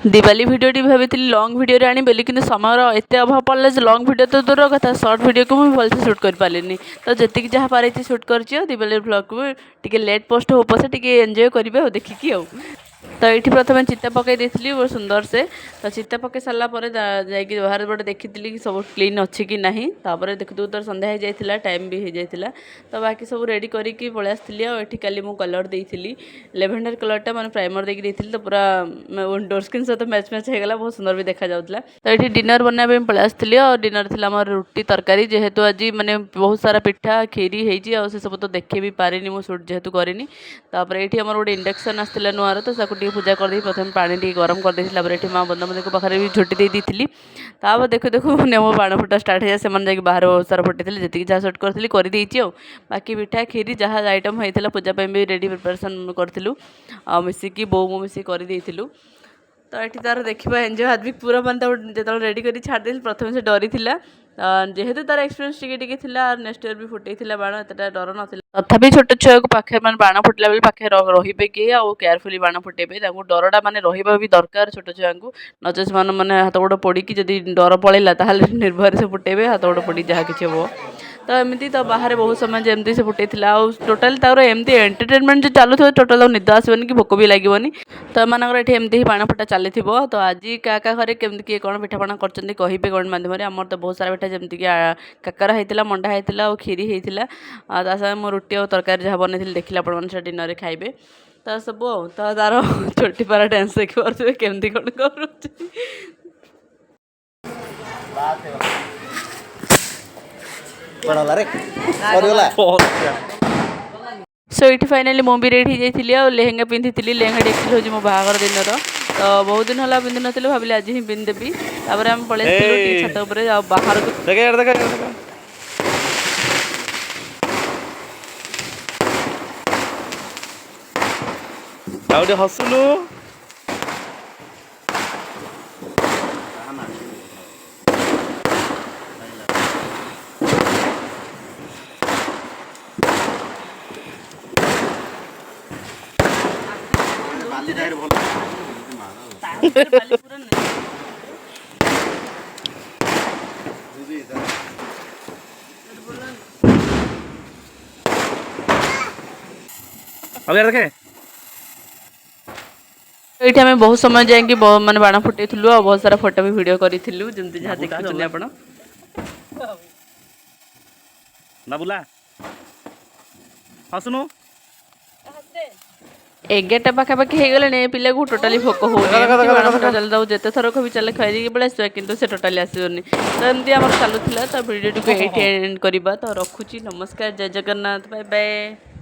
दिवाली भिडियोटी भाई lung video आनी बोली कि समय एत अभाव पड़ा लंग भिडियो तो दूर कथा सर्ट भिडियो को मुझे भलसे सुट कर पारे तो जी जहाँ पारे सुट कर दिवाली ब्लॉग को टी लेट पोस्ट हो पसे टी एंजॉय करेंगे देखिकी तो ये प्रथम चिता पकई देती बहुत सुंदर से तो चिता पकई सारापर जाकि बाहर बटे देखी कि सब क्लीन अच्छी कि ना देखु तो सन्ध्या हो जाता टाइम भी हो जाता तो बाकी सब रेडी करके पलि आसती और ये काली मुझे कलर देती लेभेंडर कलरटा मैंने प्राइमर देती तो पूरा डोर स्क्रीन सहित मैच मैच होगा बहुत सुंदर भी देखा जाता तो ये डिनर बनाई पलि आसती और डिनर थी आम रुटी तरकारी जेहेतु आज मैंने बहुत सारा पिठा खीरी हो सब तो देखे भी पारिनी मु सुट जेहेतु करेनि ये आम गोटे इंडक्शन आसला नुआर तो पूजा कर प्रथम पानी टी गरम कर ये माँ बंद पाखे भी झोटी दे दी तापर देखु देखु मैंने मो बाण फुटा स्टार्ट हो जाए बाहर बहुत सारा फुटे जी जहाँ सुट करी करदे बाकी पिठा खीरी जहाँ आइटम होता पूजा भी रेडी प्रिपरेसन करूँ मिसिकी बो मो मिसिक करदे तो ये तार देखा एंजॉय हाथ भी पूरा मैंने जो रेडी कर छाड़ी प्रथम से डरी थी जेहेतु तार एक्सपीरियंस टिके नेक्स्ट ईयर भी फुटे बाण एत डर ना तथापि छोट छुआ को पाखे मैंने बाण फुटला बेले पाखे रे किए आउ केयरफुली बाण फुटेबे डरटा मैंने रहा भी दरकार छोट छुआ को नचे से मैंने हाथ गोड़ पड़ी जदि डर पलैला निर्भर से फुटेबे हाथ गोड़ पड़ी जहाँ कि हम तो एमती तो बाहर बहुत समय जमी से फुटे टोटाल तर एमती एंटरटेनमेंट जो चलुव टोटाल निद आसबनी कि भोक भी लगे तो एमती एमती ही बाण फुटा चली तो आज क्या घरे केमती किए कौन पिठापणा कर कहे कमेंट माध्यम आमर तो बहुत सारा पिठा जमीक काकर होता मंडा होता और खीरी होता साथ मो रुटी और तरकारी जहाँ बनई देखिए आप डिनर खाइबे तो सब तो तार छोटी पारा डांस देखी पारे केमती कौन कर सो ये फाइनाली मो भी रेडी हो जाती और लेहेंगा पिंधि लेहेंगा एक्चुअली हूँ मो बाहर दिन तो बहुत दिन है पिंधि नी भाविली आज ही पिंधिदेवी तापर आम पलि छत उपर बाहर हसुलु अब यार देखे ये आम बहुत समय जाए मैंने बाण फुटेलु और बहुत सारा फोटो भी वीडियो करूँ जमी जहाँ देखुं आप ना बुला हसुनु 11टा पाखापाखि हो गले पिला को टोटाली भोक हो चलता जिते थर भी चल खाई पलि आस कि से टोटाली आसोनी तो एमती आम चलूला तो भिडियो टी एंड करवा तो रखुची नमस्कार जय जगन्नाथ बाय बाय।